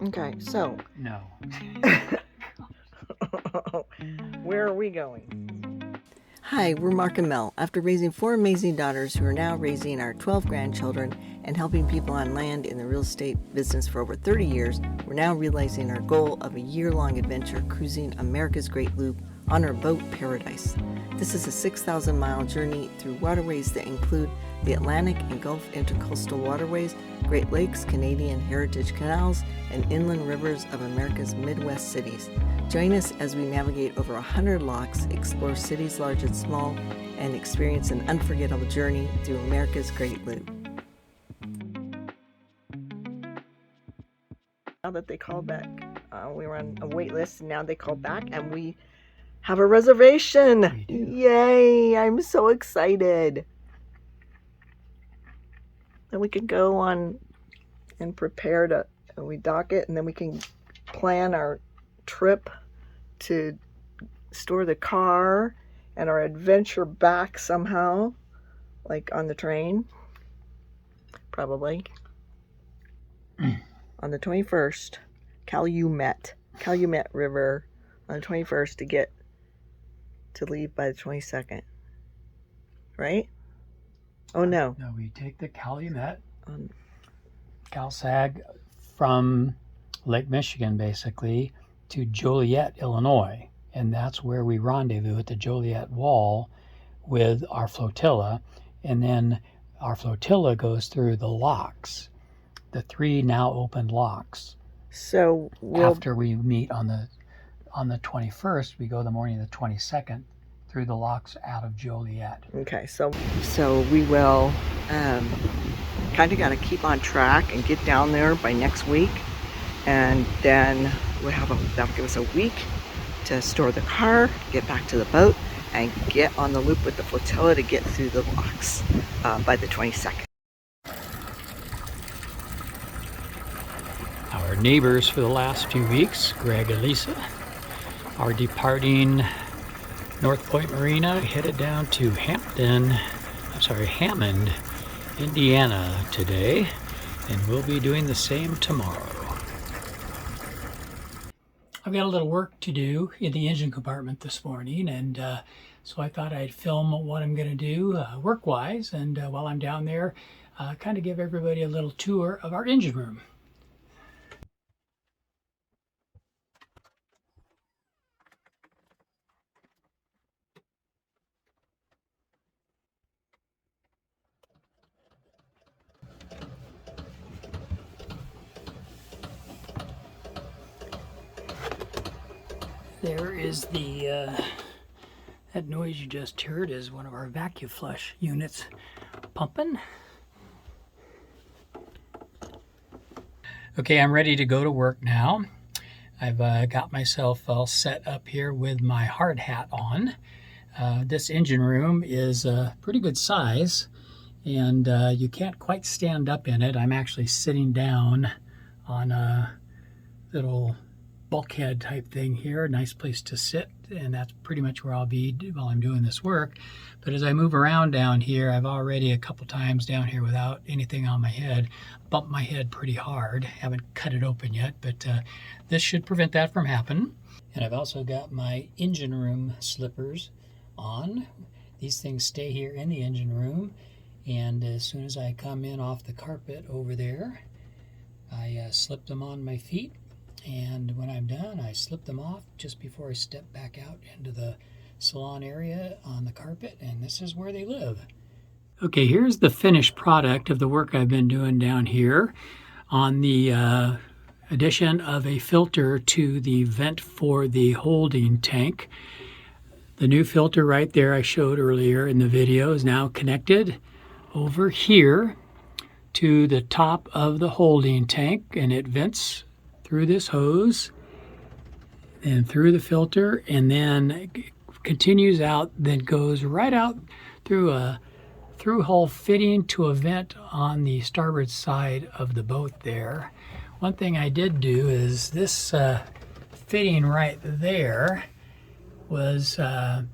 Okay, so No. where are we going? Hi, we're Mark and Mel. After raising 4 amazing daughters who are now raising our 12 grandchildren and helping people on land in the real estate business for over 30 years, we're now realizing our goal of a year-long adventure cruising America's Great Loop on our boat Paradise. This is a 6,000-mile journey through waterways that include the Atlantic and Gulf Intercoastal Waterways, Great Lakes, Canadian Heritage Canals, and inland rivers of America's Midwest cities. Join us as we navigate over 100 locks, explore cities large and small, and experience an unforgettable journey through America's Great Loop. Now that they called back, we were on a wait list, and now they called back, and we have a reservation. Yay! I'm so excited. And we can go on and prepare to, and we dock it, and then we can plan our trip to store the car and our adventure back somehow, like on the train, probably. On the 21st, Calumet River on the 21st to leave by the 22nd, right? Oh no. No, we take the Calumet, CalSag from Lake Michigan, basically, to Joliet, Illinois. And that's where we rendezvous at the Joliet Wall with our flotilla. And then our flotilla goes through the locks, the 3 now opened locks. So after we meet on the 21st, we go the morning of the 22nd through the locks out of Joliet. Okay, so we will kind of got to keep on track and get down there by next week, and then that'll give us a week to store the car, get back to the boat, and get on the loop with the flotilla to get through the locks by the 22nd. Our neighbors for the last few weeks, Greg and Lisa, are departing North Point Marina, headed down to Hammond, Indiana today, and we'll be doing the same tomorrow. I've got a little work to do in the engine compartment this morning, and so I thought I'd film what I'm going to do work-wise, and while I'm down there, kind of give everybody a little tour of our engine room. There is that noise you just heard is one of our vacuum flush units pumping. Okay, I'm ready to go to work now. I've got myself all set up here with my hard hat on. This engine room is a pretty good size, and you can't quite stand up in it. I'm actually sitting down on a little bulkhead type thing here, nice place to sit, and that's pretty much where I'll be while I'm doing this work. But as I move around down here, I've already a couple times down here without anything on my head, bumped my head pretty hard. Haven't cut it open yet, but this should prevent that from happening. And I've also got my engine room slippers on. These things stay here in the engine room, and as soon as I come in off the carpet over there, I slip them on my feet. And when I'm done, I slip them off just before I step back out into the salon area on the carpet, and this is where they live. Okay, here's the finished product of the work I've been doing down here on the addition of a filter to the vent for the holding tank. The new filter right there I showed earlier in the video is now connected over here to the top of the holding tank, and it vents through this hose and through the filter, and then continues out, then goes right out through a through-hole fitting to a vent on the starboard side of the boat there. One thing I did do is this fitting right there was a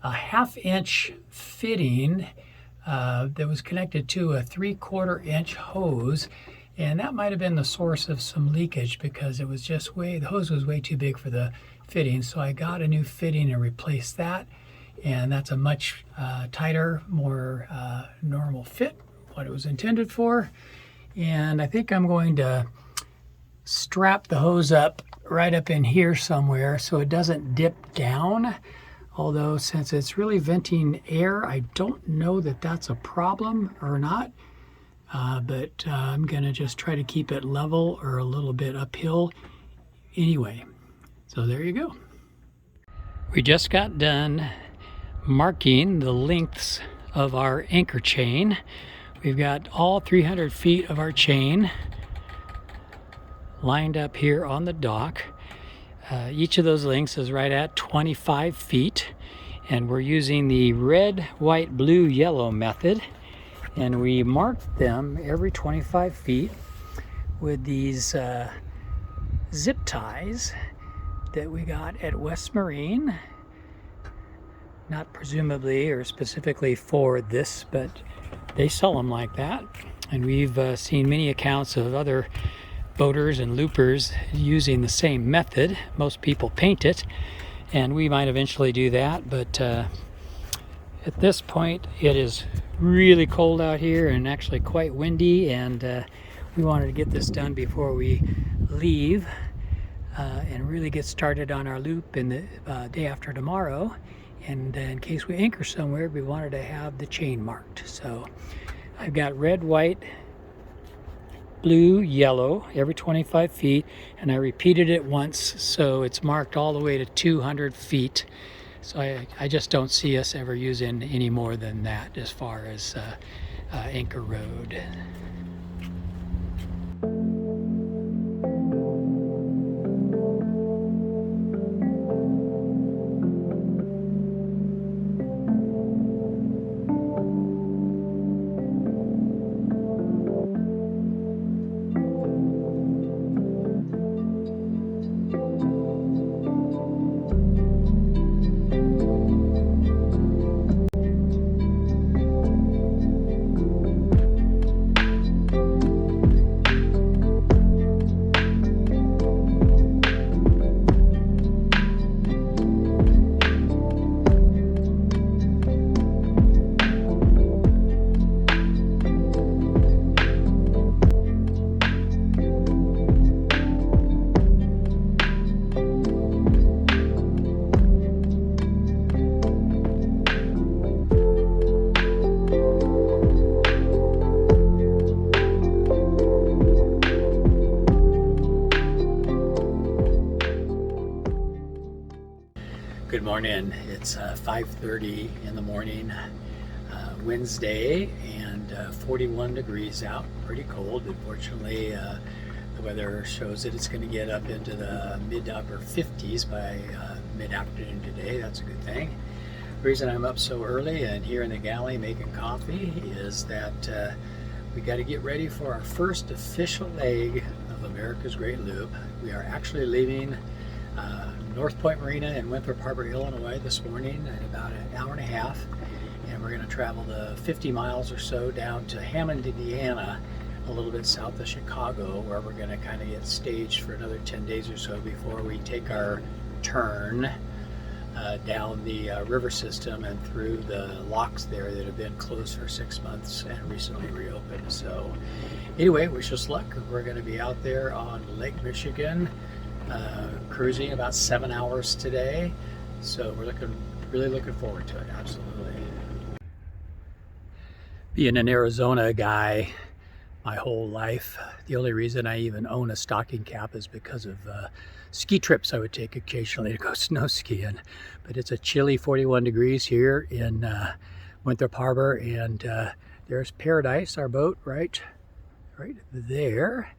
1/2 inch fitting that was connected to a 3/4 inch hose, And that might have been the source of some leakage because it was just the hose was way too big for the fitting. So I got a new fitting and replaced that. And that's a much tighter, more normal fit, what it was intended for. And I think I'm going to strap the hose up right up in here somewhere so it doesn't dip down. Although since it's really venting air, I don't know that that's a problem or not. But I'm going to just try to keep it level or a little bit uphill anyway. So there you go. We just got done marking the lengths of our anchor chain. We've got all 300 feet of our chain lined up here on the dock. Each of those lengths is right at 25 feet, and we're using the red, white, blue, yellow method. And we marked them every 25 feet with these zip ties that we got at West Marine. Not presumably or specifically for this, but they sell them like that. And we've seen many accounts of other boaters and loopers using the same method. Most people paint it, and we might eventually do that, but at this point it is really cold out here and actually quite windy, and we wanted to get this done before we leave and really get started on our loop in the day after tomorrow. And in case we anchor somewhere, we wanted to have the chain marked. So I've got red, white, blue, yellow every 25 feet, and I repeated it once, so it's marked all the way to 200 feet. So I just don't see us ever using any more than that as far as anchor road. Good morning. It's 5:30 in the morning, Wednesday, and 41 degrees out. Pretty cold. Unfortunately, the weather shows that it's going to get up into the mid to upper 50s by mid-afternoon today. That's a good thing. The reason I'm up so early and here in the galley making coffee is that we got to get ready for our first official leg of America's Great Loop. We are actually leaving North Point Marina in Winthrop Harbor, Illinois this morning at about an hour and a half, and we're going to travel the 50 miles or so down to Hammond, Indiana, a little bit south of Chicago, where we're going to kind of get staged for another 10 days or so before we take our turn down the river system and through the locks there that have been closed for 6 months and recently reopened. So anyway, wish us luck. We're going to be out there on Lake Michigan, cruising about 7 hours today, so we're really looking forward to it. Absolutely. Being an Arizona guy my whole life, the only reason I even own a stocking cap is because of ski trips I would take occasionally to go snow skiing. But it's a chilly 41 degrees here in Winthrop Harbor, and there's Paradise, our boat, right there.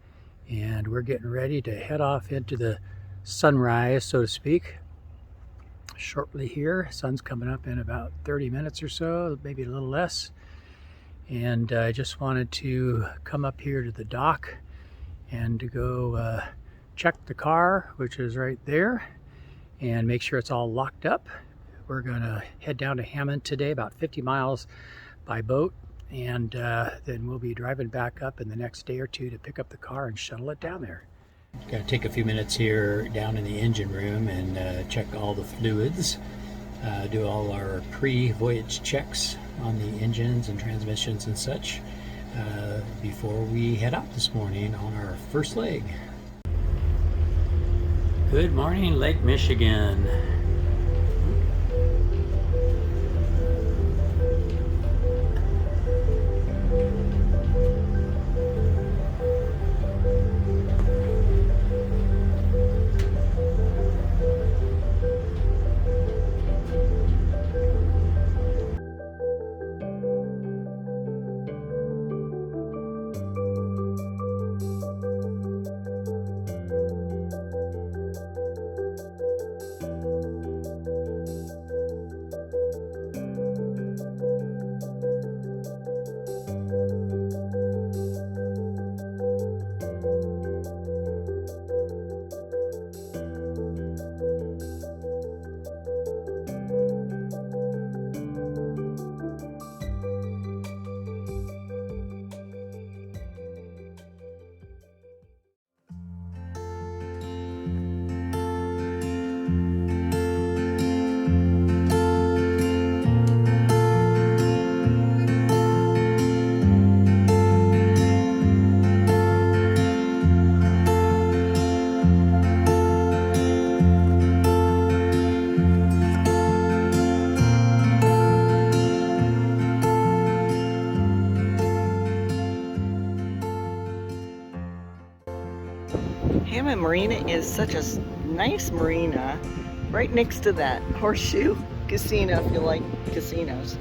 And we're getting ready to head off into the sunrise, so to speak, shortly here. Sun's coming up in about 30 minutes or so, maybe a little less. And I just wanted to come up here to the dock and to go check the car, which is right there, and make sure it's all locked up. We're gonna head down to Hammond today, about 50 miles by boat, and then we'll be driving back up in the next day or two to pick up the car and shuttle it down there. Got to take a few minutes here down in the engine room and check all the fluids, do all our pre-voyage checks on the engines and transmissions and such before we head out this morning on our first leg. Good morning, Lake Michigan. Hammond Marina is such a nice marina right next to that horseshoe casino, if you like casinos.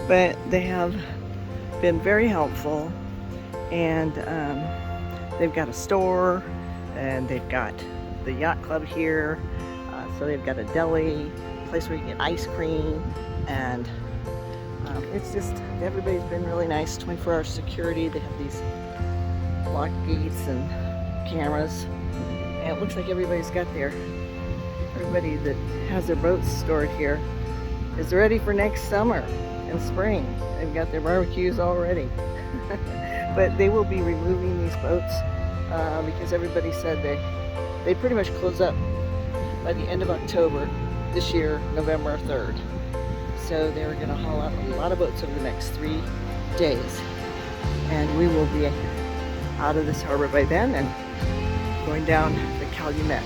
But they have been very helpful, and they've got a store, and they've got the yacht club here, so they've got a deli, place where you get ice cream, and it's just, everybody's been really nice. 24-hour security. They have these lock gates and cameras. And it looks like everybody that has their boats stored here is ready for next summer and spring. They've got their barbecues all ready. But they will be removing these boats because everybody said they pretty much close up by the end of October this year, November 3rd. So they're going to haul out a lot of boats over the next 3 days. And we will be out of this harbor by then and going down the Calumet.